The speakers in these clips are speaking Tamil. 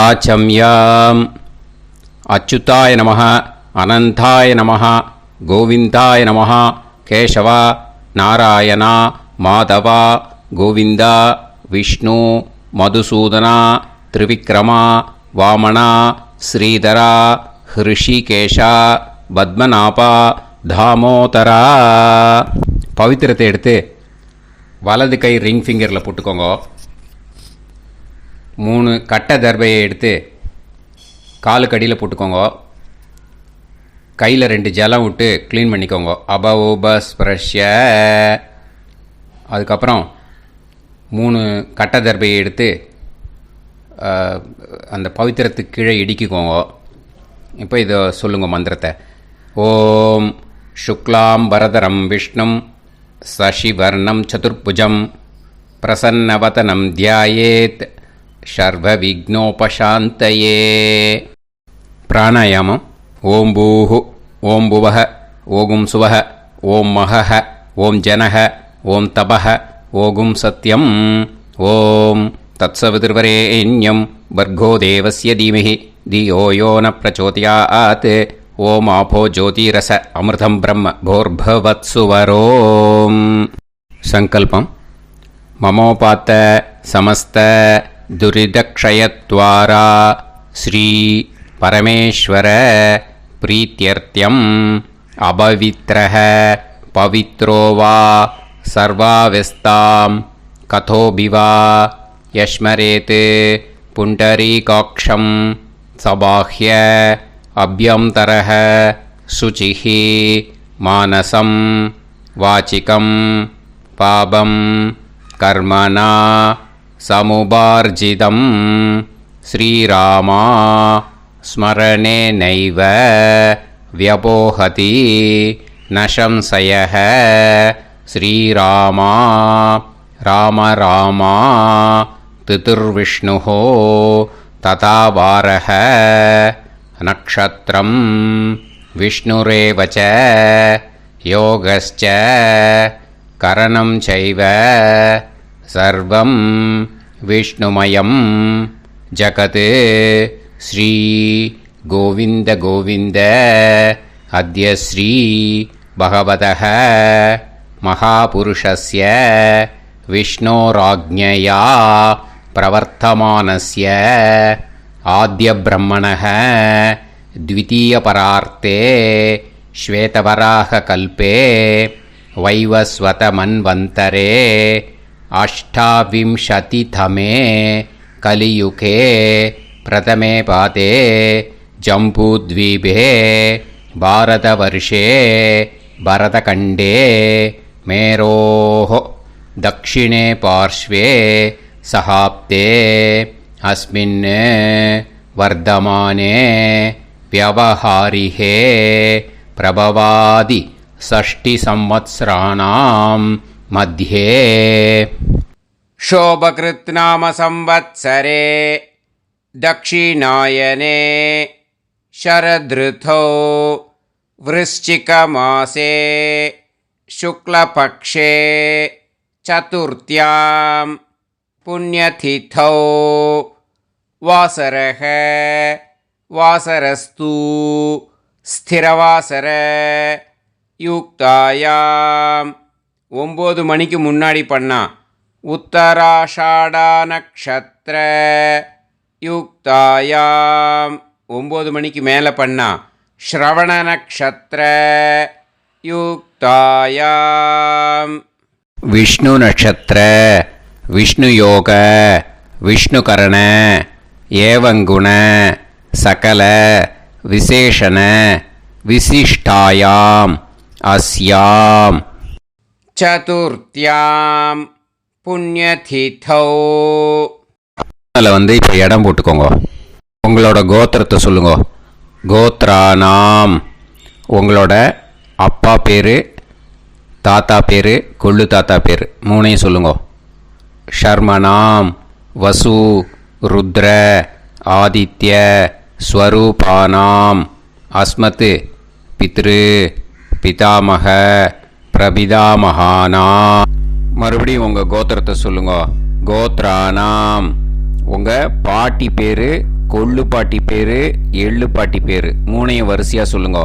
ஆச்சம்யாம். அச்சுதாய நமः, அனந்தாய நமः, கோவிந்தாய நமः, கேசவா, நாராயணா, மாதவா, கோவிந்தா, விஷ்ணு, மதுசூதனா, திரிவிக்ரமா, வாமனா, ஸ்ரீதரா, ஹிருஷிகேஷா, பத்மநாபா, தாமோதரா. பவித்திரத்தை எடுத்து வலது கை ரிங் ஃபிங்கரில் போட்டுக்கோங்க. 3 கட்டை தர்பையை எடுத்து காலுக்கடியில் போட்டுக்கோங்க. கையில் 2 ஜலம் விட்டு க்ளீன் பண்ணிக்கோங்க. அபவோபஸ்பிரஷ்ய. அதுக்கப்புறம் 3 கட்டை தர்பையை எடுத்து அந்த பவித்திரத்துக்கு கீழே இடிக்கிக்கோங்க. இப்போ இதை சொல்லுங்க மந்திரத்தை. ஓம் சுக்லாம் வரதரம் விஷ்ணும் சசிவர்ணம் சதுர்புஜம் பிரசன்னவதனம் தியாயேத் சர்வ விக்னோபசாந்தயே. பிராணாயாமம். ஓம் பூஹு, ஓம் புவஹ, ஓகும் சுவஹ, ஓம் மஹஹ, ஓம் ஜனஹ, ஓம் தபஹ, ஓகும் சத்யம். ஓம் தத்சவிதுர்வரேண்யம் பர்கோ தேவஸ்ய தீமஹி தியோ யோ ந பிரச்சோதயாத். ஓம் ஆபோ ஜோதிரச அமிர்தம் பிரம்ம போர்பவத்சுவரோம். சங்கல்பம். மமோபாத்த சமஸ்த துரிதக்ஷயத்வாரா ஸ்ரீ பரமேஸ்வர பிரீத்யர்த்தியம் அபவித்ரஹ பவித்ரோ வா சர்வாவஸ்தாம் கதோபிவா யஸ்மரேத் புண்டரீகாக்ஷம் சபாஹ்ய அப்யந்தரஹ சுசிஹ மானசம் வாசிகம் பாபம் கர்மணா சமுபார்ஜிதம் ஸ்ரீராமா ஸ்மரணேனைவ வ்யபோஹதி ந சம்சயः. ஸ்ரீராமா ராம ராமா திதிர்விஷ்ணுः ததா வாரः. நக்ஷத்ரம் விஷ்ணுரேவ ச யோகஸ்ச கரணம் சைவ சர்வம் விஷ்ணுமயம் ஜகத். ஸ்ரீ கோவிந்த கோவிந்த அத்ய ஸ்ரீ பகவதः மகாபுருஷஸ்ய விஷ்ணோராஜ்ஞயா பிரவர்த்தமானஸ்ய ஆத்ய பிரம்மணः த்விதீயபரார்த்தே ஸ்வேதவராக கல்பே வைவஸ்வத மன்வந்தரே அஷ்டாவிம்சதிதமே கலியுகே பிரதமே பாதே ஜம்பூத்வீபே பாரதவர்ஷே பரதகண்டே மேரோः தக்ஷிணே பார்ஷ்வே சஹாப்தே அஸ்மின் வர்தமானே व्यवहारिहे प्रभवादि 6 संवत्सराणां मध्ये. शोभकृत् नाम संवत्सरे दक्षिणायने शरदृतौ वृश्चिकमासे शुक्लपक्षे चतुर्थ्यां पुण्यतिथौ वासरः வாசரஸ்து ஸ்திரவாசர யுக்தாயாம். 9 மணிக்கு முன்னாடி பண்ணா உத்தராஷாடா நக்ஷத்ர யுக்தாயாம். 9 மணிக்கு மேலே பண்ணா ஸ்ரவண நக்ஷத்ர யுக்தாயாம். விஷ்ணு நக்ஷத்ர விஷ்ணு யோக விஷ்ணுகரண ஏவங்குண சகல விசேஷண விசிஷ்டாயாம் அஸ்யாம் சதுர்த்தியாம் புண்ணியதிதௌ. அதில் இப்போ இடம் போட்டுக்கோங்க. உங்களோட கோத்திரத்தை சொல்லுங்க. கோத்ரானாம். உங்களோட அப்பா பேர், தாத்தா பேர், கொள்ளு தாத்தா பேர் 3ஐயும் சொல்லுங்க. ஷர்மனாம் வசு ருத்ர ஆதித்ய ஸ்வரூபானாம் அஸ்மத் பித்ரு பிதாமக பிரபிதாமகானாம். மறுபடியும் உங்கள் கோத்திரத்தை சொல்லுங்க. கோத்ரானாம். உங்கள் பாட்டி பேர், கொள்ளு பாட்டி பேரு, எள்ளு பாட்டி பேரு மூணையும் வரிசையா சொல்லுங்க.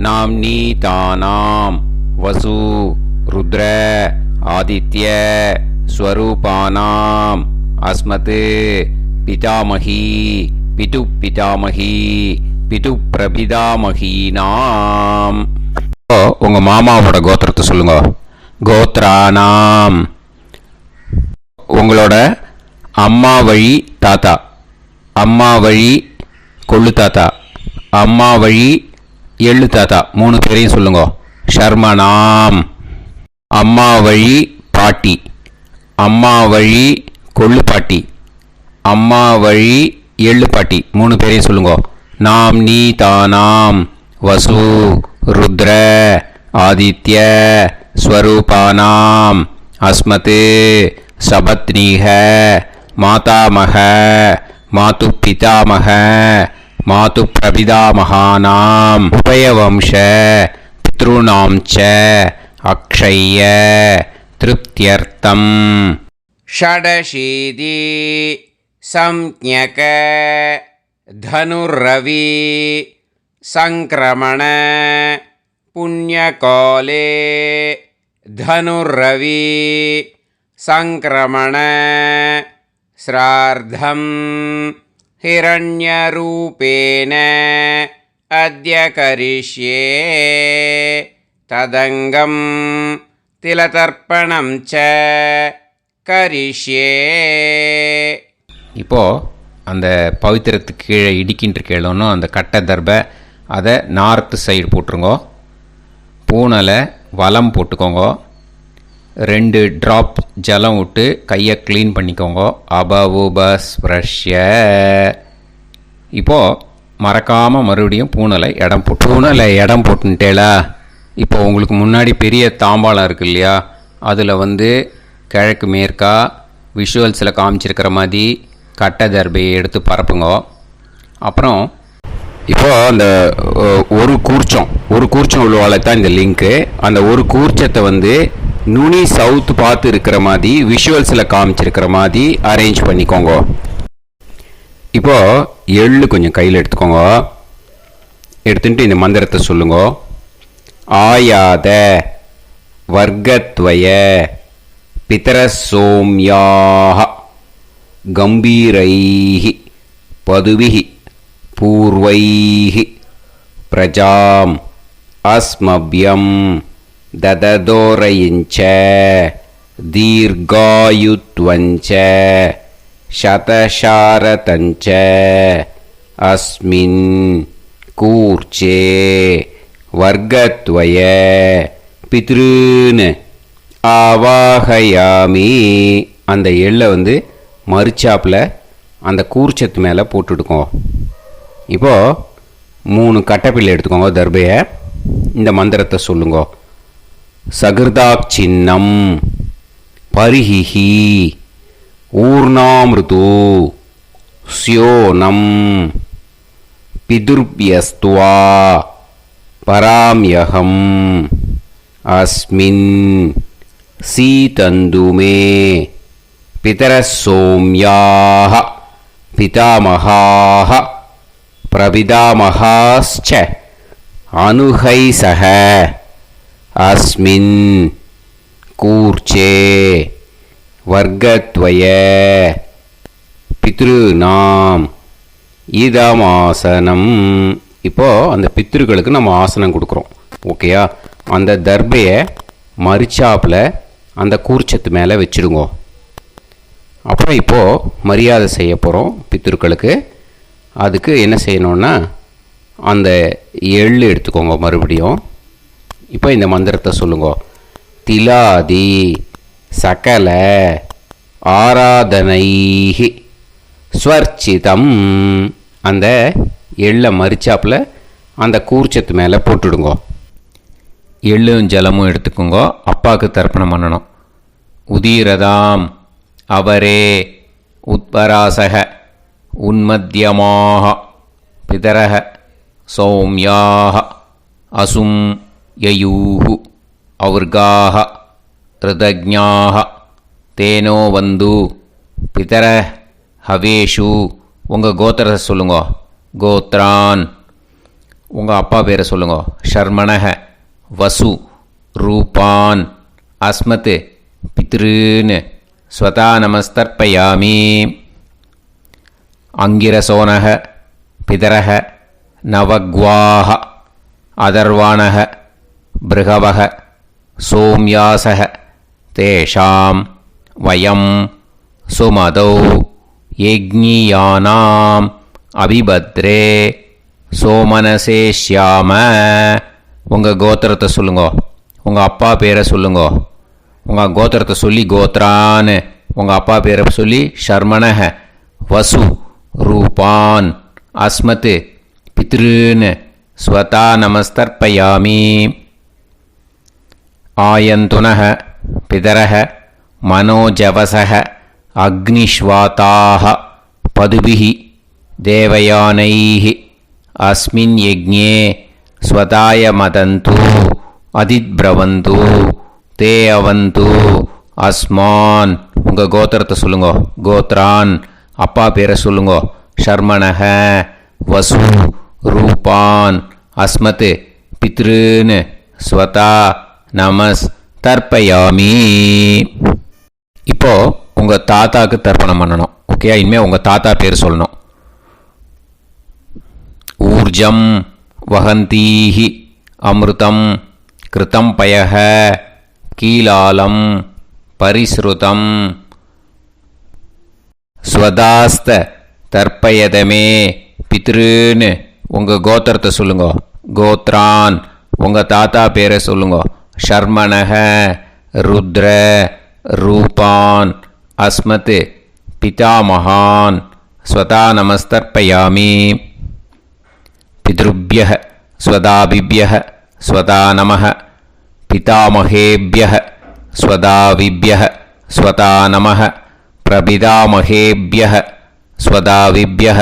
நாம் நீ தானாம் வசு ருத்ர ஆதித்ய ஸ்வரூபானாம் அஸ்மத் பிதாமகி பிது பிதாமகி பிது பிரபிதாமகீனாம். உங்க மாமாவோட கோத்திரத்தை சொல்லுங்க. கோத்ரானாம். உங்களோட அம்மா வழி தாத்தா, அம்மா வழி கொள்ளு தாத்தா, அம்மா வழி எள்ளு தாத்தா மூணு பேரையும் சொல்லுங்க. ஷர்மனாம். அம்மா வழி பாட்டி, அம்மா வழி கொள்ளு பாட்டி, அம்மா வழி எள்ளு பாட்டி மூணு பேரையும் சொல்லுங்க. நாம் நீ தானாம் வசு ருத்ர ஆதித்ய ஸ்வரூபானாம் அஸ்மத் சபத்னீஹ மாதாமக மாது பிதாமக மாது பிரபிதாமகானாம் உபயவம்ச பித்ருணாம் ச அக்ஷய்ய திருப்தியர்த்தம். ஷடசீதி சம்ஞக தனுர்ரவி சங்கிரமண புண்ணியகாலே தனுர்ரவி சங்கிரமண ஸ்ரார்த்தம் ஹிரண்யரூபேன அத்ய கரிஷ்யே ததங்கம் திலதர்ப்பணம் ச கரிஷ்யே. இப்போது அந்த பவித்திரத்துக்கு கீழே இடிக்கின்ற கேளோன்னு அந்த கட்டை தர்பை அதை நார்த்து சைடு போட்டுருங்க. பூனலை வலம் போட்டுக்கோங்க. 2 ட்ராப் ஜலம் விட்டு கையை க்ளீன் பண்ணிக்கோங்க. அபவுபஸ்ப்ரஷ்ய. இப்போது மறக்காமல் மறுபடியும் பூனலை இடம் போட்டுட்டேலா. இப்போ உங்களுக்கு முன்னாடி பெரிய தாம்பாளம் இருக்குது இல்லையா, அதில் கிழக்கு மேற்கா விஷுவல்ஸில் காமிச்சிருக்கிற மாதிரி கட்டை தர்பையை எடுத்து பரப்புங்க. அப்புறம் இப்போது அந்த ஒரு கூர்ச்சம் உள்ளவாளை தான் இந்த லிங்க்கு. அந்த ஒரு கூர்ச்சத்தை நுனி சவுத் பார்த்து இருக்கிற மாதிரி விஷுவல்ஸில் காமிச்சிருக்கிற மாதிரி அரேஞ்ச் பண்ணிக்கோங்க. இப்போது எள்ளு கொஞ்சம் கையில் எடுத்துக்கோங்க. எடுத்துட்டு இந்த மந்திரத்தை சொல்லுங்க. ஆயாத வர்க்கத்வய பிதரசோம்யாக கம்பீரைஹி பதுவிஹி பூர்வைஹி பிரஜாம் அஸ்மப்யம் தததோரயிஞ்ச தீர்காயுத்வஞ்ச சதசாரதஞ்ச அஸ்மின் கூர்ச்சே வர்க்கத்வய பித்ருன்னு ஆவாகயாமி. அந்த எள்ளை மறுச்சாப்பில் அந்த கூர்ச்சத்து மேலே போட்டுடுக்கோங்க. இப்போது 3 கட்டைப்பிள்ளை எடுத்துக்கோங்க தர்பையை. இந்த மந்திரத்தை சொல்லுங்க. சகிருதாக் சின்னம் பரிஹிஹி ஊர்ணாமிருது ஸ்யோனம் பிதுர்பியஸ்துவா பராம்யகம் அஸ்மின் சீதந்துமே பிதரசோம்யாக பிதாமகாः பிரபிதாமகாஸ்ச அனுகைசக அஸ்மின் கூர்ச்சே வர்க்கத்வய பித்ருநாம் இதமாசனம். இப்போது அந்த பித்ருக்களுக்கு நம்ம ஆசனம் கொடுக்குறோம். ஓகேயா? அந்த தர்பையை மரிச்சாப்பில் அந்த கூர்ச்சத்து மேலே வச்சுடுங்க. அப்புறம் இப்போது மரியாதை செய்ய போகிறோம் பித்ருக்களுக்கு. அதுக்கு என்ன செய்யணுன்னா அந்த எள்ளு எடுத்துக்கோங்க மறுபடியும். இப்போ இந்த மந்திரத்தை சொல்லுங்க. திலாதி சகல ஆராதனைஹி ஸ்வர்ச்சிதம். அந்த எள்ளை மரிச்சாப்பில் அந்த கூர்ச்சத்து மேலே போட்டுடுங்க. எள்ளும் ஜலமும் எடுத்துக்கோங்க. அப்பாவுக்கு தர்ப்பணம் பண்ணணும். உதீரதாம் அவரே உத்பராசக உன்மத்தியமாக பிதரக சௌமியாக அசும் யயூஹு அவர்காக ரிதஜ்ஞாக தேனோ வந்து பிதர ஹவேஷு உங்கள் கோத்திரத்தை சொல்லுங்க. கோத்ரான். உங்கள் அப்பா பேரை சொல்லுங்க. ஷர்மணஹ வசு ரூபான் அஸ்மத் பித்ருன்னு ஸ்வதா நமஸ்தர்ப்பயாமி. அங்கிரசோனஹ பிதரஹ நவக்வாஹ அதர்வாணஹ பிருகவஹ சோம்யாசஹ தேஷாம் வயம் சுமதௌ யஜ்ஞியானாம் அபிபத்ரே சோமனசேஷ்யாம. உங்கள் கோத்திரத்தை சொல்லுங்க. உங்கள் அப்பா பேரை சொல்லுங்க. உங்கள் கோத்திரத்தை சொல்லி கோத்ரான்னு, உங்கள் அப்பா பேரை சொல்லி ஷர்மணஹ வசு ரூபான் அஸ்மத் பித்ருன்னு ஸ்வதா நமஸ்தர்ப்பயாமி. ஆயந்துனஹ பிதரஹ மனோஜவசஹ அக்னிஷ்வாதாஹ பதுபிஹி தேவயானைஹ அஸ்மின் யஜ்ஞே ஸ்வதாய மதந்து அதித்ப்ரவந்து தே அவந்து அஸ்மான். உங்கள் கோத்திரத்தை சொல்லுங்க. கோத்ரான். அப்பா பேரை சொல்லுங்க. ஷர்மணஹ வசு ரூபான் அஸ்மத் பித்ருன்னு ஸ்வதா நமஸ் தர்ப்பயாமி. இப்போ உங்கள் தாத்தாக்கு தர்ப்பணம் பண்ணணும். ஓகே, இனிமேல் உங்கள் தாத்தா பேர் சொல்லணும். ஊர்ஜம் வஹந்தீஹி அமிர்தம் கிருதம் பயஹ கீலாலம் பரிஸ்ருதம் ஸ்வதாஸ்த தர்ப்பயதமே பித்ருன்னு உங்கள் கோத்திரத்தை சொல்லுங்க. கோத்ரான். உங்கள் தாத்தா பேரை சொல்லுங்க. ஷர்மணஹ ருத்ர ரூபான் அஸ்மத் பிதாமகான் ஸ்வதா நமஸ்தர்ப்பயாமி. பித்ருப்யஹ ஸ்வதாபிப்யஹ ஸ்வதா நமஹ பிதாமகேப்யஹ ஸ்வதாவிப்யஹ ஸ்வதா நமஹ பிரபிதாமகேப்யஹ ஸ்வதாவிப்யஹ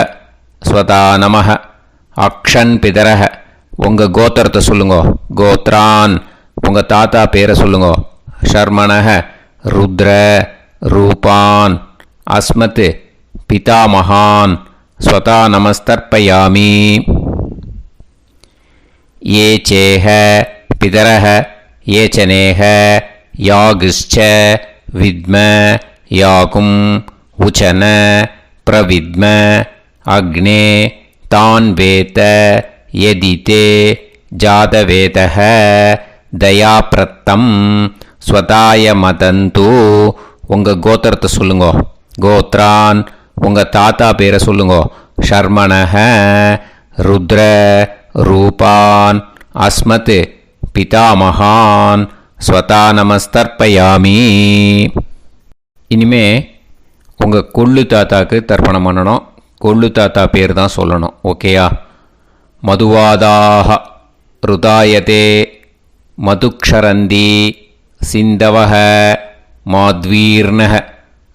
ஸ்வதா நமஹ. அக்ஷன் பிதரஹ. உங்கள் கோத்திரத்தை சொல்லுங்க. கோத்ரான். உங்கள் தாத்தா பேரை சொல்லுங்க. ஷர்மணஹ ருத்ர ரூபான் அஸ்மத் பிதாமகான் ஸ்வதா நமஸ்தர்ப்பயாமி. ये चेह पितरः ये च नेह यागश्च विद्म याकुं उचन प्रविद्म अग्ने तान् वेत यदिते जातवेतः दयाप्रत्तं स्वताय मदन्तु. உங்கள் கோத்திரத்தை சொல்லுங்க. கோத்ரான். உங்கள் தாத்தா பேரை சொல்லுங்க. ஷர்மணஹ ருத்ர ரூபான் அஸ்மத் பிதாமகான் ஸ்வதா நமஸ்தர்ப்பயாமி. இனிமே உங்கள் கொள்ளு தாத்தாக்கு தர்ப்பணம் பண்ணணும். கொள்ளு தாத்தா பேர் தான் சொல்லணும். ஓகேயா? மதுவாதாக ருதாயதே மதுக்ஷரந்தி சிந்தவஹ மாத்வீர்ணஹ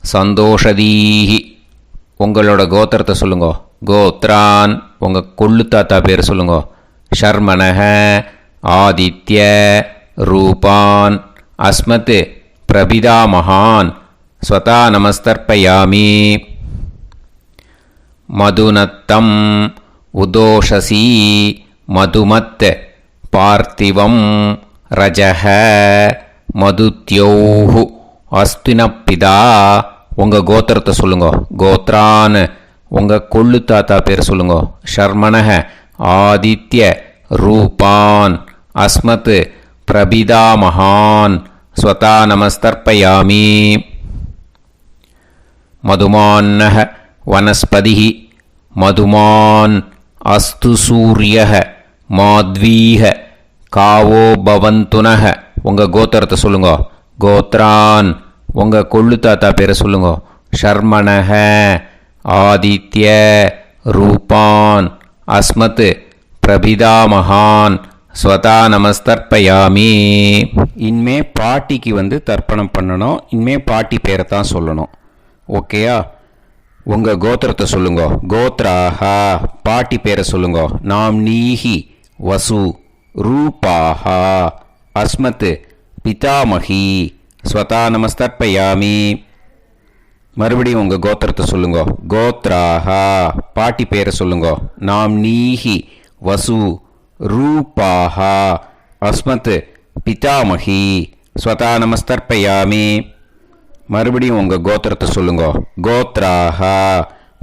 சந்தோஷதீஹி. உங்களோட கோத்திரத்தை சொல்லுங்க. கோத்ரான். உங்கள் கொள்ளு தாத்தா பேர் சொல்லுங்க. ஷர்மணஹ ஆதித்ய ரூபான் அஸ்மத் பிரபிதாமகான் ஸ்வதா நமஸ்தர்ப்பயாமி. மதுநத்தம் உதோஷசி மதுமத் பார்த்திவம் ரஜஹ மதுத்யோஹு அஸ்தினப்பிதா. உங்கள் கோத்திரத்தை சொல்லுங்க. கோத்ரான். உங்கள் கொள்ளு தாத்தா பேர் சொல்லுங்க. ஷர்மணஹ ஆதித்ய ரூபான் அஸ்மத் பிரபிதாமகான் ஸ்வதா நமஸ்தர்ப்பயாமி. மதுமான்னஹ வனஸ்பதிः மதுமான் அஸ்து சூரியः மாத்வீஹ காவோ பவந்துனஹ. உங்கள் கோத்திரத்தை சொல்லுங்க. கோத்ரான். உங்கள் கொள்ளு தாத்தா பேரை சொல்லுங்க. ஷர்மணஹ ஆதித்ய ரூபான் அஸ்மத் பிரபிதாமகான் ஸ்வதா நமஸ்தர்ப்பயாமி. இனிமே பாட்டிக்கு தர்ப்பணம் பண்ணணும். இனிமே பாட்டி பேரை தான் சொல்லணும். ஓகேயா? உங்கள் கோத்திரத்தை சொல்லுங்க. கோத்ராஹா. பாட்டி பேரை சொல்லுங்க. நாம்னீஹி வசு ரூபாஹா அஸ்மத் பிதாமகி ஸ்வதா நமஸ்தர்ப்பயாமி. மறுபடியும் உங்கள் கோத்திரத்தை சொல்லுங்க. கோத்ராஹா பாட்டி பேரை சொல்லுங்க. நாம் நீஹி வசு ரூபாஹா அஸ்மத் பிதாமகி ஸ்வதா நமஸ்தர்ப்பயாமி. மறுபடியும் உங்கள் கோத்திரத்தை சொல்லுங்க. கோத்ராஹா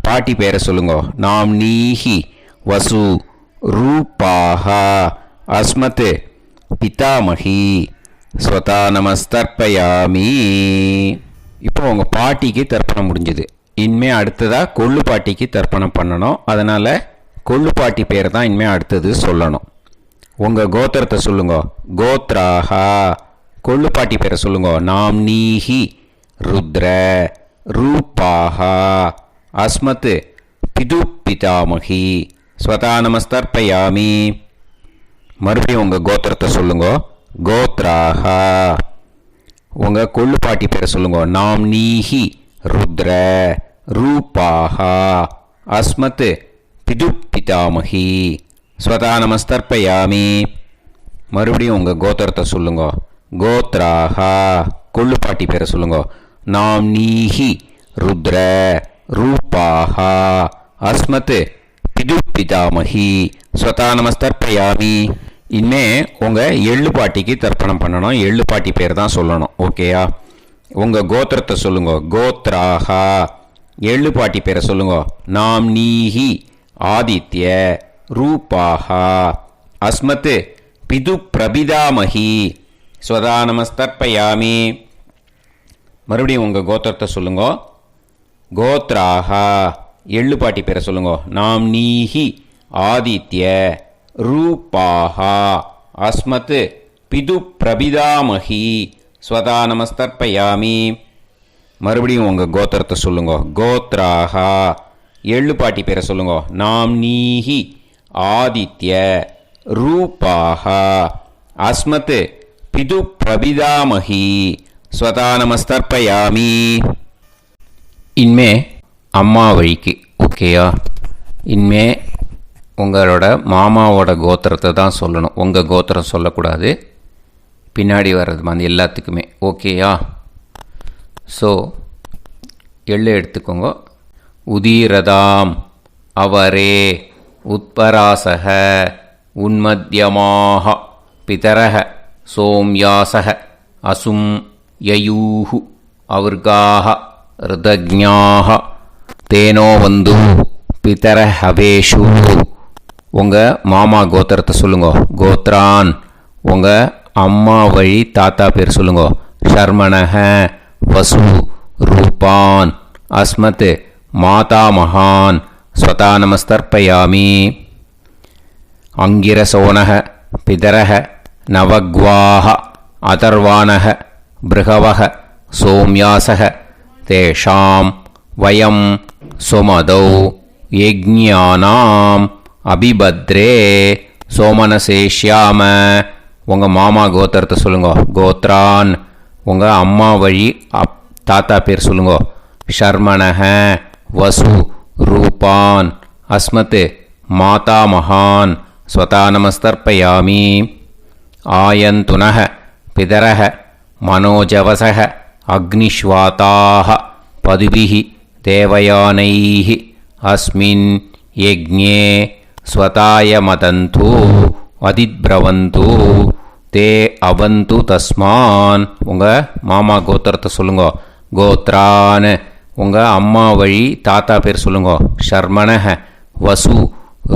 பாட்டி பேரை சொல்லுங்க. நாம் நீஹி வசு ரூபாஹா அஸ்மத் பிதாமகி ஸ்வதா நமஸ்தர்ப்பயாமி. இப்போ உங்கள் பாட்டிக்கு தர்ப்பணம் முடிஞ்சது. இனிமே அடுத்ததாக கொள்ளு பாட்டிக்கு தர்ப்பணம் பண்ணணும். அதனால் கொள்ளு பாட்டி பேரை தான் இனிமே அடுத்தது சொல்லணும். உங்கள் கோத்திரத்தை சொல்லுங்க. கோத்ராஹா கொள்ளு பாட்டி பேரை சொல்லுங்க. நாம் நீஹி ருத்ர ரூபாஹா அஸ்மத் பிது பிதாமகி ஸ்வதா நமஸ்தர்ப்பயாமி. மறுபடியும் உங்கள் கோத்திரத்தை சொல்லுங்க. கோத்ராஹா உங்கள் கொள்ளு பாட்டி பேரை சொல்லுங்க. நாம் நீஹி ருத்ர ரூபாஹா அஸ்மத் பிது பிதாமகி ஸ்வதா நமஸ்தர்ப்பயாமி. மறுபடியும் உங்கள் கோத்திரத்தை சொல்லுங்க. கோத்ராஹா கொள்ளு பாட்டி பேரை சொல்லுங்க. நாம் நீஹி ருத்ர ரூபாஹா அஸ்மத் பிது பிதாமகி ஸ்வதா நமஸ்தர்ப்பயாமி. இனிமே உங்கள் எள்ளு பாட்டிக்கு தர்ப்பணம் பண்ணணும். எள்ளு பாட்டி பேர் தான் சொல்லணும். ஓகேயா? உங்கள் கோத்திரத்தை சொல்லுங்க. கோத்ராஹா எள்ளு பாட்டி பேரை சொல்லுங்க. நாம் நீஹி ஆதித்ய ரூபாஹா அஸ்மத் பிது பிரபிதாமகி ஸ்வதா நமஸ்தர்ப்பயாமி. மறுபடியும் உங்கள் கோத்திரத்தை சொல்லுங்க. கோத்ராஹா எள்ளு பாட்டி பேரை சொல்லுங்க. நாம் நீஹி ஆதித்ய ரூபாஹா அஸ்மத் பிது பிரபிதாமகி ஸ்வதா நமஸ்தர்ப்பயாமி. மறுபடியும் உங்கள் கோத்திரத்தை சொல்லுங்க. கோத்ராஹா எள்ளு பாட்டி பேரை சொல்லுங்க. நாம் நீஹி ஆதித்ய ரூபாஹா அஸ்மத் பிது பிரபிதாமகி ஸ்வதா நமஸ்தர்ப்பயாமி. இனிமே அம்மா வழிக்கு. ஓகேயா? இனிமே உங்களோட மாமாவோட கோத்திரத்தை தான் சொல்லணும். உங்கள் கோத்திரம் சொல்லக்கூடாது. பின்னாடி வர்றது மாதிரி எல்லாத்துக்குமே. ஓகேயா? ஸோ எள்ளு எடுத்துக்கோங்க. உதீரதாம் அவரே உத்பராசக உன்மத்யமாக பிதரக சோம்யாசக அசும் யயூஹு அவர்காக ருதஜ்ஞாக தேனோ வந்து பிதர ஹவேஷு. உங்கள் மாமா கோத்திரத்தை சொல்லுங்க. கோத்ரான் உங்கள் அம்மா வழி தாத்தா பேர் சொல்லுங்க. ஷர்மணஹ வசு ரூபான் அஸ்மத் மாதா மகான் ஸ்வதா நமஸ்தர்ப்பயாமி. அங்கிரசோனஹ பிதரஹ நவக்வாஹ அதர்வாணஹ பிருகவஹ சோம்யாசஹ தேஷாம் வயம் சுமதௌ யஜ்ஞானாம் அபிபத்ரே சோமனசேஷ்யாம. உங்கள் மாமா கோத்திரத்தை சொல்லுங்க. கோத்ரான் உங்கள் அம்மா வழி தாத்தா பேர் சொல்லுங்க. ஷர்மணஹ வசு ரூபான் அஸ்மத் மாதா மகான் ஸ்வதா நமஸ்தர்ப்பயாமி. ஆயந்துனஹ பிதரஹ மனோஜவசஹ அக்னிஷ்வாதாஹ பதுபிஹி தேவயானைஹ அஸ்மின் யஜ்ஞே ஸ்வதாய மதந்து அதித்பிரவந்து தே அவந்து தஸ்மான். உங்கள் மாமா கோத்திரத்தை சொல்லுங்க. கோத்ரான் உங்கள் அம்மா வழி தாத்தா பேர் சொல்லுங்க. ஷர்மணஹ வசு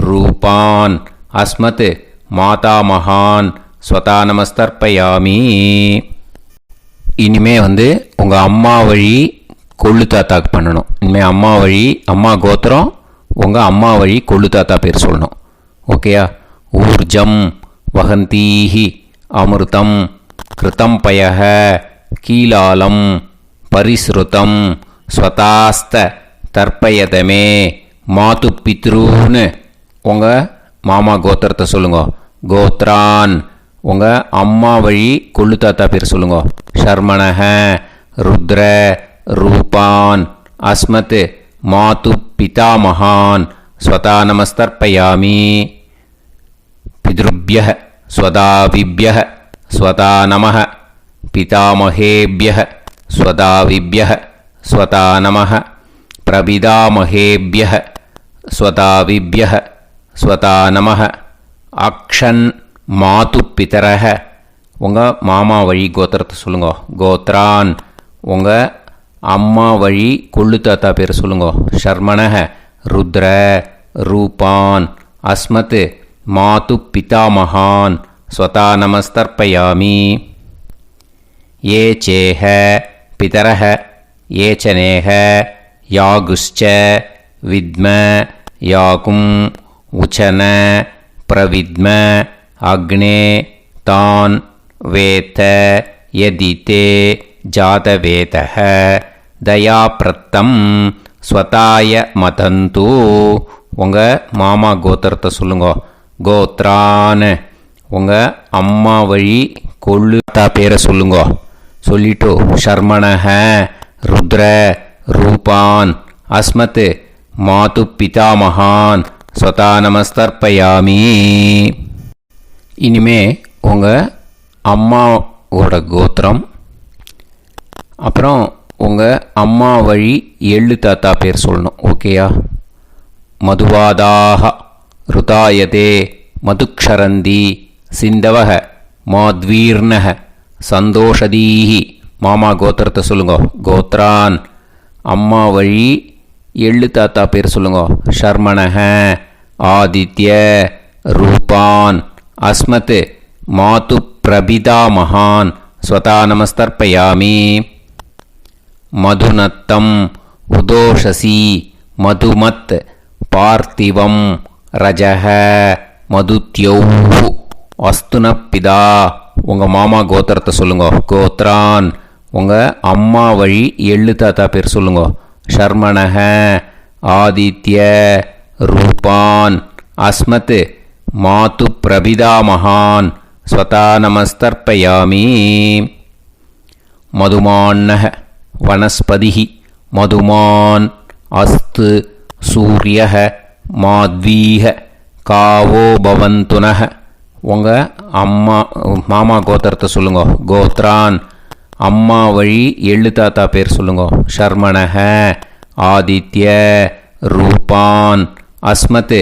ரூபான் அஸ்மத் மாதா மகான் ஸ்வதா நமஸ்தர்ப்பயாமி. இனிமே உங்கள் அம்மா வழி கொள்ளு தாத்தாக்கு பண்ணணும். இனிமேல் அம்மா வழி அம்மா கோத்திரம் உங்கள் அம்மா வழி கொள்ளு தாத்தா பேர் சொல்லணும். ஓகேயா? ஊர்ஜம் வகந்தீஹி அமிர்தம் கிருதம் பயஹ கீலாலம் பரிஸ்ருதம் ஸ்வதாஸ்த தர்ப்பயதமே மாது பித்ரூன்னு. உங்கள் மாமா கோத்திரத்தை சொல்லுங்க. கோத்ரான் உங்கள் அம்மா வழி கொள்ளு தாத்தா பேர் சொல்லுங்க. ஷர்மணஹ ருத்ர ரூபான் அஸ்மத் மாது பிதாமகான் ஸ்வதா நமஸ்தர்ப்பயாமி. பித்ருப்யஹ ஸ்வதாவிப்யஹ ஸ்வதா நமஹ பிதாமகேப்யஹ ஸ்வதாவிப்யஹ ஸ்வதா நமः பிரபிதாமஹேப்யः ஸ்வதாவிப்யः ஸ்வதா நமः அக்ஷன் மாது பிதரஹ உங்கள் மாமா வழி கோத்திரத்தை சொல்லுங்க. கோத்ரான் உங்கள் அம்மா வழி கொள்ளு தாத்தா பேர் சொல்லுங்க. ஷர்மணஹ ருத்ர ரூபான் அஸ்மத் மாது பிதாமகான் ஸ்வதா நமஸ்தர்ப்பயாமி. ये चेह पितरः ये च नेह यागुश्च विद्म याकुम् उचन प्रविद्म अग्ने तान् वेत यदिते जातवेतः दयाप्रत्तं स्वताय मतन्तु உங்கள் மாமா கோத்திரத்தை சொல்லுங்க. கோத்ரான் உங்கள் அம்மா வழி கொள்ளு தாத்தா பேரை சொல்லுங்க. சொல்லிட்டு ஷர்மணஹ ருத்ர ரூபான் அஸ்மத் மாது பிதாமகான் ஸ்வதா நமஸ்தர்ப்பயாமி. இனிமே உங்கள் அம்மாவோட கோத்திரம், அப்புறம் உங்கள் அம்மா வழி எள்ளு தாத்தா பேர் சொல்லணும். ஓகேயா? மதுவாதாக ருதாயதே மதுக்ஷரந்தி சிந்தவக மாத்வீர்ணக சந்தோஷதீஹி. மாமா கோத்திரத்தை சொல்லுங்க. கோத்ரான் அம்மா வழி எள்ளு தாத்தா பேர் சொல்லுங்க. ஷர்மணஹ ஆதித்ய ரூபான் அஸ்மத் மாது பிரபிதா மகான் ஸ்வதா நமஸ்தர்ப்பயாமி. மதுநத்தம் உதோஷசி மதுமத் பார்த்திவம் ரஜஹ மதுத்யௌஹு அஸ்துனப்பிதா. உங்கள் மாமா கோத்திரத்தை சொல்லுங்க. கோத்ரான் உங்கள் அம்மா வழி எள்ளு தாத்தா பேர் சொல்லுங்க. ஷர்மணஹ ஆதித்ய ரூபான் அஸ்மத் மாது பிரபிதா மகான் ஸ்வதா நமஸ்தர்ப்பயாமி. மதுமான்னஹ வனஸ்பதிஹி மதுமான் அஸ்து சூரியஹ மாத்வீஹ காவோ பவந்துனஹ. உங்கள் மாமா கோத்திரத்தை சொல்லுங்க. கோத்ரான் அம்மா வழி எள்ளு தாத்தா பேர் சொல்லுங்க. ஷர்மணஹ ஆதித்ய ரூபான் அஸ்மத்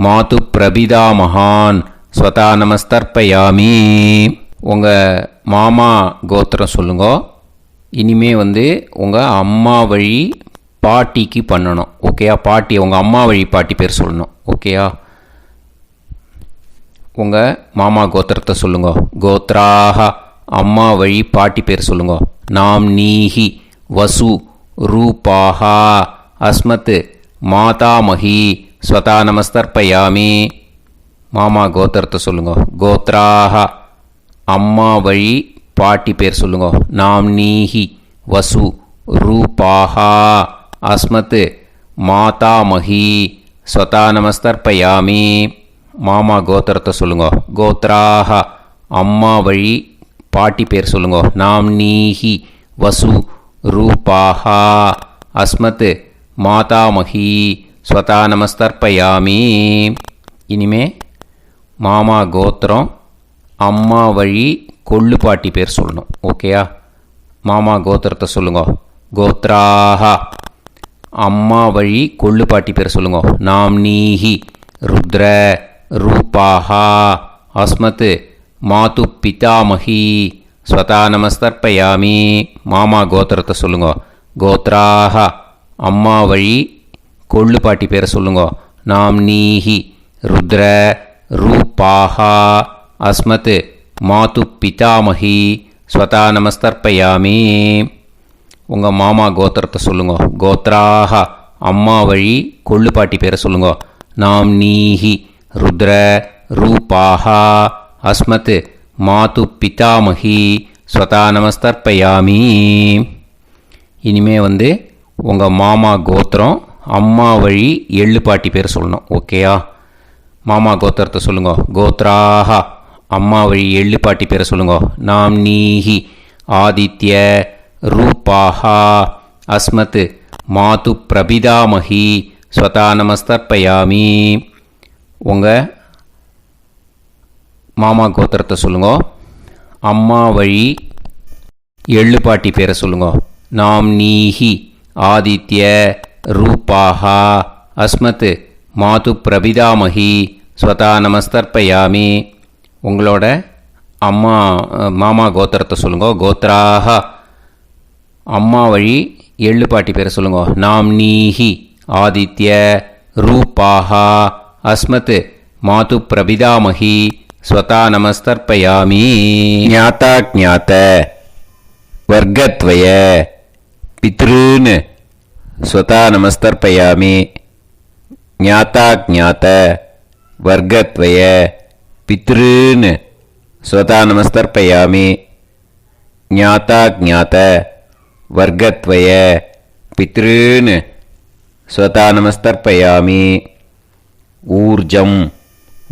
மாது பிரபிதா மகான் ஸ்வதா நமஸ்தர்ப்பயாமி. உங்கள் மாமா கோத்திரம் சொல்லுங்க. இனிமே உங்கள் அம்மா வழி பாட்டிக்கு பண்ணணும். ஓகேயா? பாட்டி உங்கள் அம்மா வழி பாட்டி பேர் சொல்லணும். ஓகேயா? உங்கள் மாமா கோத்திரத்தை சொல்லுங்க. கோத்ராக அம்மா வழி பாட்டி பேர் சொல்லுங்க. நாம் நீஹி வசு ரூபாஹா அஸ்மத் மாதாமஹி ஸ்வதா நமஸ்தர்ப்பயாமி. மாமா கோத்திரத்தை சொல்லுங்க. கோத்ராக அம்மா வழி பாட்டி பேர் சொல்லுங்க. நாம் நீஹி வசு ரூபாஹா அஸ்மத் மாதாமஹி ஸ்வதா நமஸ்தர்ப்பயாமி. மாமா கோத்திரத்தை சொல்லுங்க. கோத்ராக அம்மா வழி பாட்டி பேர் சொல்லுங்க. நாம் நீஹி வசு ரூபாஹா அஸ்மத் மாதாமஹி ஸ்வதா நமஸ்தர்ப்பயாமி. இனிமே மாமா கோத்திரம் அம்மா வழி கொள்ளு பாட்டி பேர் சொல்லணும். ஓகேயா? மாமா கோத்திரத்தை சொல்லுங்க. கோத்ராக அம்மா வழி கொள்ளு பாட்டி பேர் சொல்லுங்க. நாம் நீஹி ருத்ர ரூபாஹா அஸ்மத் மாது பிதாமஹி ஸ்வதா நமஸ்தர்ப்பயாமி. மாமா கோத்திரத்தை சொல்லுங்க. கோத்ராக அம்மா வழி கொள்ளு பாட்டி பேரை சொல்லுங்க. நாம் நீஹி ருத்ர ரூபாஹா அஸ்மத் மாது பிதாமஹி ஸ்வதா நமஸ்தர்ப்பயாமி. உங்கள் மாமா கோத்திரத்தை சொல்லுங்க. கோத்ராக அம்மா வழி கொள்ளு பாட்டி பேரை சொல்லுங்க. நாம் நீஹி ருத்ர ரூபாஹா அஸ்மத் மாது பிதாமஹி ஸ்வதா நமஸ்தர்ப்பயாமி. இனிமே உங்கள் மாமா கோத்திரம் அம்மா வழி எள்ளு பாட்டி பேர் சொல்லணும். ஓகேயா? மாமா கோத்திரத்தை சொல்லுங்க. கோத்ராக அம்மா வழி எள்ளு பாட்டி பேரை சொல்லுங்க. நாம் நீஹி ஆதித்ய ரூபாஹா அஸ்மத் மாது பிரபிதாமஹி ஸ்வதா நமஸ்தர்ப்பயாமி. உங்கள் மாமா கோத்திரத்தை சொல்லுங்க. அம்மா வழி எள்ளு பாட்டி பேரை சொல்லுங்க. நாம் நீஹி ஆதித்ய ரூபாः அஸ்மத் மாது பிரபிதாமகி ஸ்வதா நமஸ்தர்ப்பயாமி. உங்களோட அம்மா மாமா கோத்திரத்தை சொல்லுங்க. கோத்ராக அம்மா வழி எள்ளு பாட்டி பேரை சொல்லுங்க. நாம்னீஹி ஆதித்ய ரூபாः அஸ்மத் மாது பிரபிதாமகி ஸ்வதா நமஸ்தர்ப்பயாமி. ஞாதா ஞாத வர்க்கத்வய பித்ருன் ஸ்வதா நமஸ்தர்ப்பயாமி. ஞாதா ஞாத வர்க்கத்வய பித்ருன் ஸ்வதா நமஸ்தர்ப்பயாமி. ஞாதா ஞாத வர்க்கத்வய பித்ருன் ஸ்வதா நமஸ்தர்ப்பயாமி. ஊர்ஜம்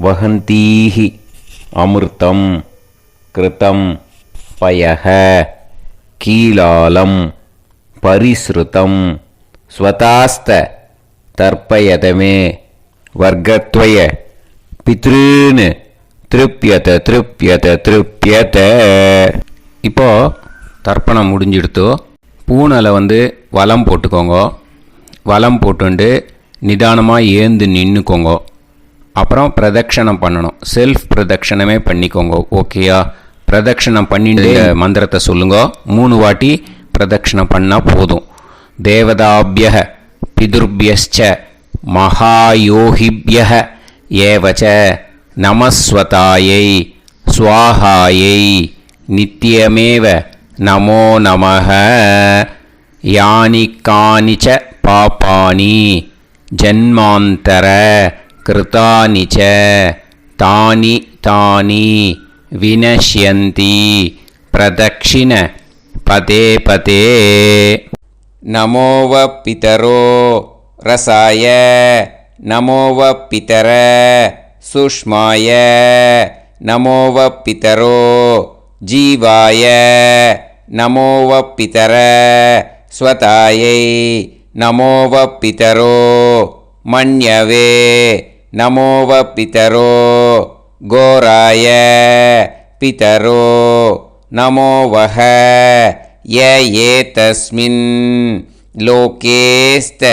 வஹந்தீஹி அமிர்தம் கிருதம் பயஹ கீலாலம் பரிஸ்ருதம் ஸ்வதாஸ்த தர்ப்பயதமே. வர்க்கத்வய பித்ருன் திருப்யத திருப்யத திருப்யத. இப்போ தர்ப்பணம் முடிஞ்சிடுத்தோ. பூனலை வலம் போட்டுக்கோங்க. வலம் போட்டுண்டு நிதானமாக ஏந்து நின்றுக்கோங்க. அப்புறம் பிரதட்சணம் பண்ணணும். செல்ஃப் பிரதட்சணமே பண்ணிக்கோங்க. ஓகேயா? பிரதட்சணம் பண்ணிட்டு மந்திரத்தை சொல்லுங்க. 3 வாட்டி பிரதட்சணம் பண்ணால் போதும். தேவதாபிய பிதுர்பியஸ்ச மகாயோகிபிய ஏவச்ச நமஸ்வதாயை ஸ்வாஹாயை நித்யமேவ நமோ நமஹ. யானி கானிச்ச பாபானி ஜன்மாந்தர கிருதானிச்ச தானி தானி வினஷ்யந்தி பிரதக்ஷிண பதே பதே. நமோவ பிதரோ ரசாய நமோவ பிதர சுஷ்மாய நமோவ பிதரோ ஜீவாய நமோவ பிதர ஸ்வதாயை நமோவ பிதரோ மன்யவே நமோவ பிதரோ கோராய பிதரோ நமோவஹ. ய ஏதஸ்மின் லோகேஸ்த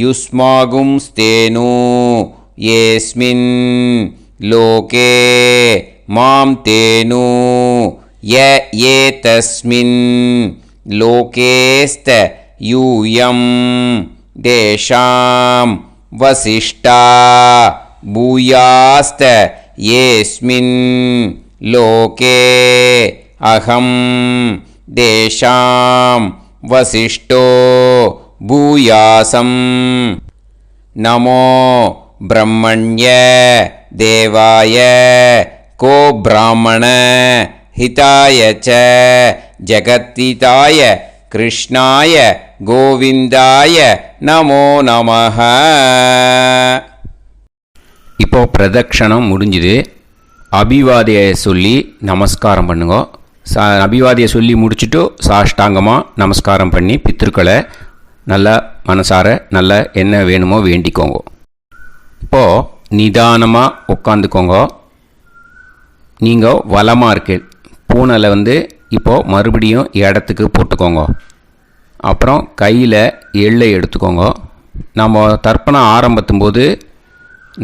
யுஸ்மாகும்ஸ்தேனு ஏஸ்மின் லோகே மாம் தேனு. ய ஏதஸ்மின் லோகேஸ்த யூயம் தேஷாம் வசிஷ்டா பூயாஸ்த ஏஸ்மின் லோகே அகம் தேஷாம் வசிஷ்டோ பூயாசம். நமோ பிரம்மண்ய தேவாய கோ பிராமண ஹிதாய ச ஜகத்திதாய கிருஷ்ணாய கோவிந்தாய நமோ நமஹ. இப்போ பிரதட்சணம் முடிஞ்சுது. அபிவாதியை சொல்லி நமஸ்காரம் பண்ணுங்க. அபிவாதியை சொல்லி முடிச்சுட்டு சாஷ்டாங்கமாக நமஸ்காரம் பண்ணி பித்ருக்களை நல்லா மனசார நல்லா என்ன வேணுமோ வேண்டிக்கோங்க. இப்போது நிதானமாக உட்காந்துக்கோங்க. நீங்கள் வலமாக இருக்கு பூனலை இப்போது மறுபடியும் இடத்துக்கு போட்டுக்கோங்க. அப்புறம் கையில் எள்ளை எடுத்துக்கோங்க. நம்ம தர்ப்பணம் ஆரம்பித்தும்போது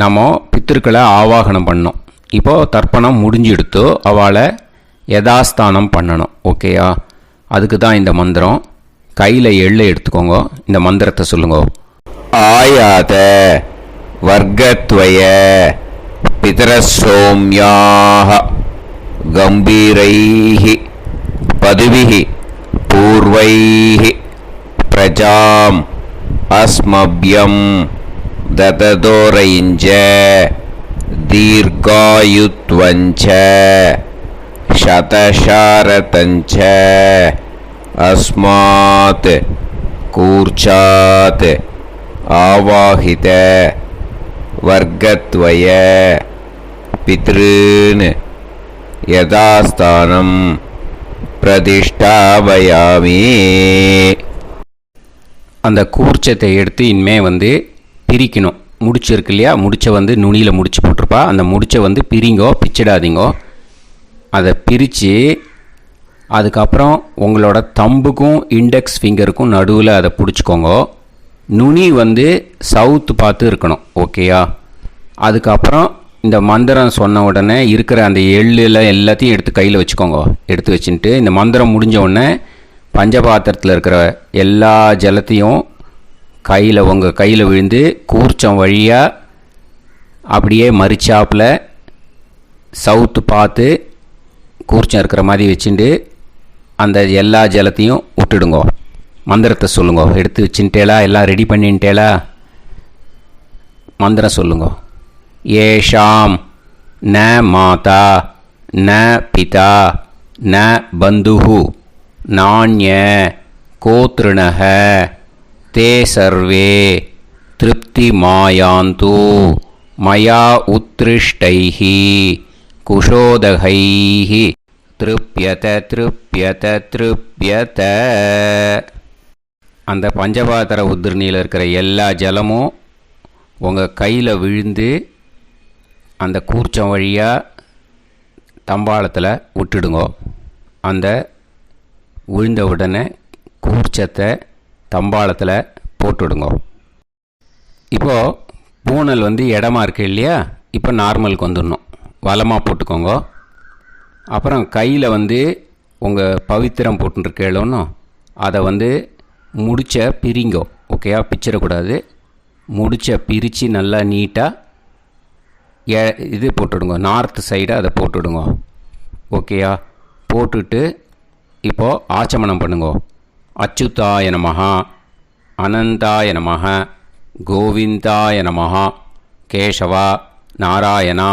நம்ம பித்திருக்களை ஆவாகனம் பண்ணோம். இப்போது தர்ப்பணம் முடிஞ்செடுத்து அவளை யதாஸ்தானம் பண்ணணும். ஓகேயா? அதுக்கு தான் இந்த மந்திரம். கையில் எள்ளை எடுத்துக்கோங்க. இந்த மந்திரத்தை சொல்லுங்க. ஆயாத வர்க்கத்வய பிதரசோம்யாக கம்பீரைஹி பதுவிஹி பூர்வைஹி பிரஜாம் அஸ்மப்யம் தததோரைஞ்ச தீர்காயுத்வஞ்ச சதசாரதஞ்ச அஸ்மாத் கூர்ச்சாத் ஆவாஹித வர்க்கத்வய பித்ருன் யதாஸ்தானம் பிரதிஷ்டாபயாமி. அந்த கூர்ச்சத்தை எடுத்து இனிமே பிரிக்கணும். முடிச்சு இருக்கு இல்லையா? முடிச்சை நுனியில் முடிச்சு போட்டிருப்பா. அந்த முடிச்சை பிரிங்கோ, பிச்சிடாதீங்கோ. அதை பிரித்து அதுக்கப்புறம் உங்களோட தம்புக்கும் இண்டெக்ஸ் ஃபிங்கருக்கும் நடுவில் அதை பிடிச்சிக்கோங்க. நுனி வந்து சவுத்து பார்த்து இருக்கணும். ஓகேயா? அதுக்கப்புறம் இந்த மந்திரம் சொன்ன உடனே இருக்கிற அந்த எள்ளில் எல்லாத்தையும் எடுத்து கையில் வச்சுக்கோங்க. எடுத்து வச்சுட்டு இந்த மந்திரம் முடிஞ்ச உடனே பஞ்சபாத்திரத்தில் இருக்கிற எல்லா ஜலத்தையும் உங்கள் கையில் விழுந்து கூர்ச்சம் வழியாக அப்படியே மறிச்சாப்பில் சவுத்து பார்த்து கூர்ச்சம் இருக்கிற மாதிரி வச்சுட்டு அந்த எல்லா ஜலத்தையும் விட்டுடுங்கோ. மந்திரத்தை சொல்லுங்க. எடுத்து வச்சுட்டேலா? எல்லாம் ரெடி பண்ணிட்டேலா? மந்திரம் சொல்லுங்க. ஏஷாம் ந மாதா ந பிதா ந பந்துஹு நாண்ய கோத்ருணஹ தே சர்வே திருப்தி மாயாந்து மயா உத்ருஷ்டைஹி குஷோதகைஹி திருப்யத திருப்யத திருப்யத. அந்த பஞ்சபாத்திர உதிர்ணியில் இருக்கிற எல்லா ஜலமும் உங்கள் கையில் விழுந்து அந்த கூர்ச்சம் வழியாக தம்பாளத்தில் விட்டுடுங்க. அந்த விழுந்த உடனே கூர்ச்சத்தை தம்பாளத்தில் போட்டுடுங்க. இப்போது பூனல் வந்து இடமா இருக்குது இல்லையா? இப்போ நார்மலுக்கு வந்துடணும். வலமாக போட்டுக்கோங்க. அப்புறம் கையில் வந்து உங்கள் பவித்திரம் போட்டுருக்கேளோன்னு அதை வந்து முடிச்ச பிரிங்கோ. ஓகேயா? பிச்சிடக்கூடாது. முடிச்ச பிரித்து நல்லா நீட்டாக இது போட்டுடுங்க. நார்த் சைடு அதை போட்டுவிடுங்க. ஓகேயா? போட்டுட்டு இப்போது ஆச்சமனம் பண்ணுங்க. அச்சுதாய நமஹ அனந்தாய நமஹ கோவிந்தாய நமஹ கேசவா நாராயணா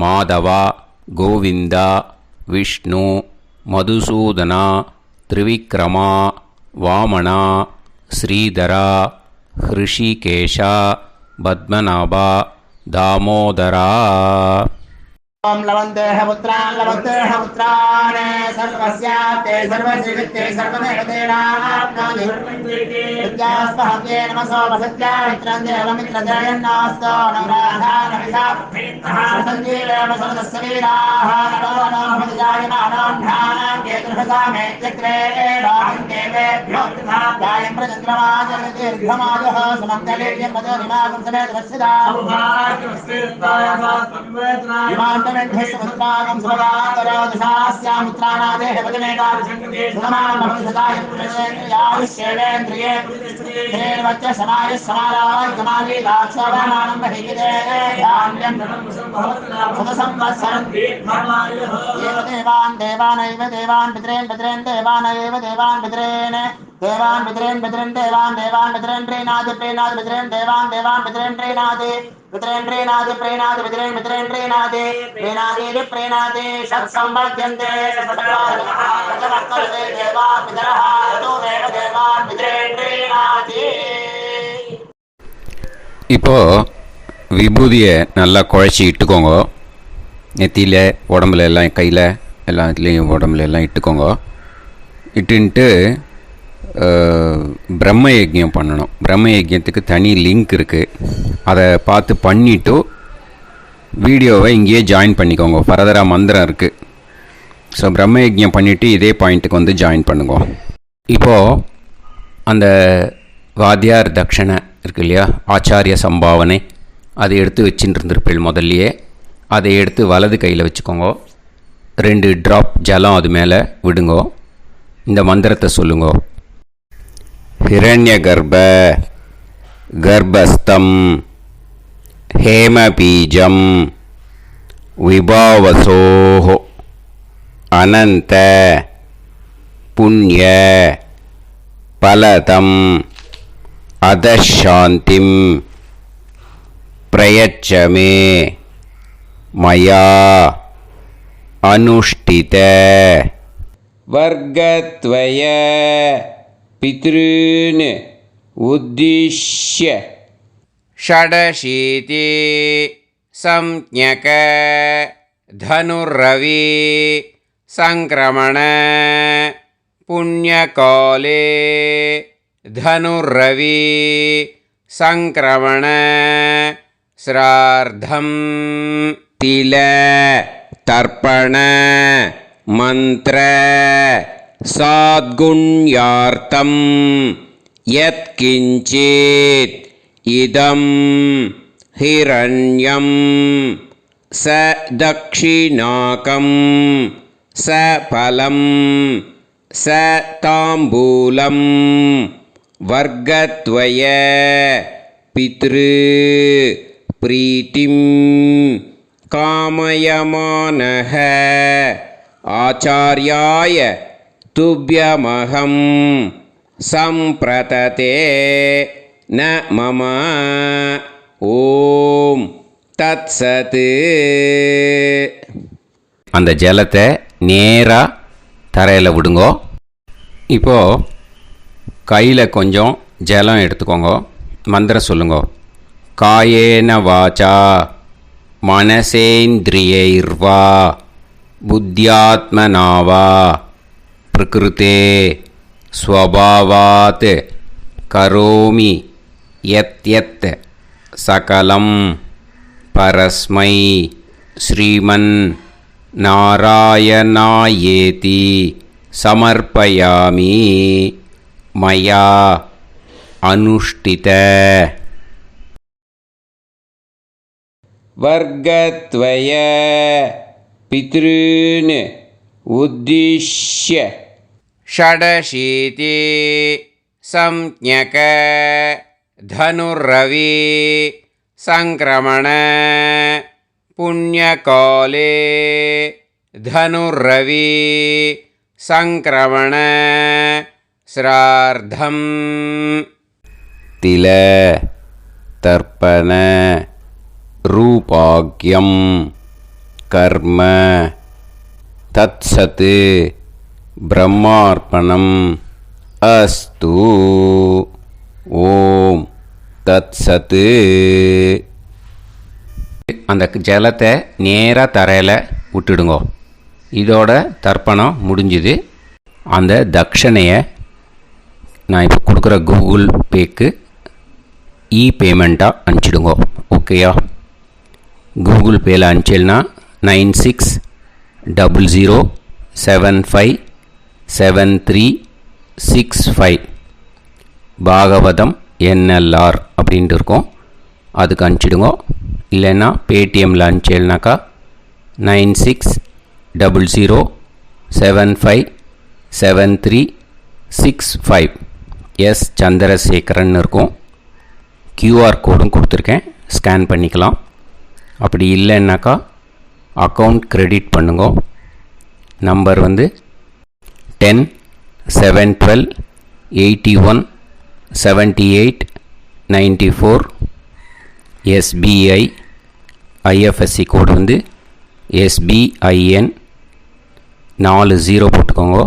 மாதவா கோவிந்தா விஷ்ணு மதுசூதனா திரிவிக்ரமா வாமனா ஸ்ரீதரா ஹிருஷிகேஷா பத்மநாபா தாமோதரா. ओम लवन्तेह पुत्रान् सर्वस्याते सर्वश्रीवित्ते सर्वदेवतेनाप्नोति विद्यास्पहव्ये नमसो वसत्या मित्रं देवमित्रजयन्नास्तो नवराधानविषासञ्जीवेम समदस्सवीराः नमो नमः जायमानान्धानां केतुर्भसामे चक्रे देवेभ्यो जायं प्रचन्द्रमाजलदीर्घमाजः समन्तलेयं मदोनिमागं समेत वत्सदा इमान्तमेध्यस्वपुत्रागं सुभगान्तरादशास्यामुत्रानादेह वदनेताभिषङ्कृते सुधमानमभिषदाय पुरुषेन्द्रियाविश्येवेन्द्रिये धेर्वच्च समायः समाराय समाली दाक्षावानानं बहिगिदे धान्यं सुतसंवत्सरं एव देवान् पितरेन् देवानैव देवान् पितरेन् देवान् पितरेन् प्रीणाति पितरेन् देवान् पितरेन् प्रीणाति प्रीणाति षट्संवर्ध्यन्ते देवान् पितरः ततोदेव देवान् पितरेन् प्रीणाति. இப்போது விபூதியை நல்லா குழச்சி இட்டுக்கோங்க. நெத்தியில் உடம்புல எல்லாம் கையில் எல்லாத்துலேயும் உடம்புல எல்லாம் இட்டுக்கோங்க. இட்டுன்ட்டு பிரம்ம யஜ்யம் பண்ணணும். பிரம்ம யஜ்யத்துக்கு தனி லிங்க் இருக்குது. அதை பார்த்து பண்ணிவிட்டு வீடியோவை இங்கேயே ஜாயின் பண்ணிக்கோங்க. ஃபர்தராக மந்திரம் இருக்குது. ஸோ பிரம்ம யஜ்யம் பண்ணிவிட்டு இதே பாயிண்ட்டுக்கு வந்து ஜாயின் பண்ணுங்க. இப்போது அந்த வாத்தியார் தட்சணை இருக்கு இல்லையா, ஆச்சாரிய சம்பாவனை, அதை எடுத்து வச்சுட்டு இருந்திருப்பேள் முதல்லையே. அதை எடுத்து வலது கையில் வச்சுக்கோங்க. 2 ட்ராப் ஜலம் அது மேலே விடுங்கோ. இந்த மந்திரத்தை சொல்லுங்கோ. हिरण्यगर्भ गर्भस्थं हेमबीजं विभावसोः अनन्त पुण्य फलदम् अधशान्तिं प्रयच्छ मे मया अनुष्ठित वर्गत्वय पितॄन् उद्दिश्य षडशीति संज्ञक धनुर्रवि संक्रमण पुण्यकाले धनुर्रवि संक्रमण श्राद्धं तिल तर्पण மந்த்ர சாத்குண்யார்த்தம் யத்கிஞ்சித் இதம் ஹிரண்யம் ச தக்ஷிணாகம் ச பலம் ச தாம்பூலம் வர்க்கத்வய பித்ரு பிரீத்திம் காமயமானஹ ஆச்சார்யாய துப்யமஹம் சம்பிரததே ந மம ஓம் தத்சத். அந்த ஜலத்தை நேராக தரையில் விடுங்கோ. இப்போது கையில் கொஞ்சம் ஜலம் எடுத்துக்கோங்க. மந்திரம் சொல்லுங்க. காயேன வாச்சா மனசேந்திரியைர்வா புத்தியாத்மனாவா பிரகிருதே ஸ்வபாவாத் கரோமி யத் யத் சகலம் பரஸ்மை ஸ்ரீமன் நாராயணாயேதி சமர்ப்பயாமி மயா அனுஷ்டித. வர்க்கத்வய பித்ருன் உத்திஷ்ய ஷடசீதி சம்ஞக தனுர்ரவி சங்கிரமண புண்ணியகாலே தனுர்ரவி சங்கிரமண ஸ்ரார்த்தம் தில தர்ப்பண ரூபாக்யம் கர்ம தத்சத் பிரம்மார்ப்பணம் அஸ்து. ஓம் தத்சத். அந்த ஜலத்தை நேராக தரையில் விட்டுடுங்க. இதோட தர்ப்பணம் முடிஞ்சுது. அந்த தட்சணையை நான் இப்போ கொடுக்குற கூகுள் பேக்கு பேமெண்ட்டாக அனுப்பிச்சிடுங்க. ஓகேயா? கூகுள் பேயில் அனுப்பிச்சில்னா 9600757365 பாகவதம் NLR அப்படின்ட்டு இருக்கும். அதுக்கு அனுப்பிச்சிடுங்க. இல்லைன்னா பேடிஎம்மில் அனுப்பிச்சில்னாக்கா 9600757365 எஸ் சந்திரசேகரன் இருக்கும். QR கோடும் கொடுத்துருக்கேன், ஸ்கேன் பண்ணிக்கலாம். அப்படி இல்லைன்னாக்கா அக்கௌண்ட் கிரெடிட் பண்ணுங்க. நம்பர் வந்து 10-7-12-81-78-94. SBI IFSC கோடு வந்து SBIN 40 போட்டுக்கோங்க.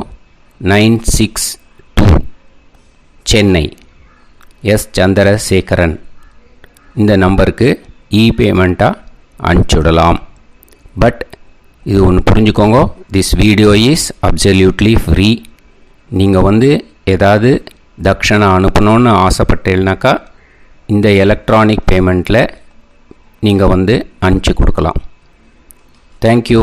962 சென்னை. எஸ் சந்திரசேகரன். இந்த நம்பருக்கு பேமெண்ட்டாக அனுப்பிச்சுடலாம். பட் இது ஒன்று புரிஞ்சுக்கோங்க, this video is absolutely free. நீங்கள் வந்து ஏதாவது தட்சணை அனுப்பணுன்னு ஆசைப்பட்டேன்னாக்கா இந்த எலக்ட்ரானிக் பேமெண்ட்டில் நீங்கள் வந்து அனுப்பிச்சி கொடுக்கலாம். தேங்க்யூ.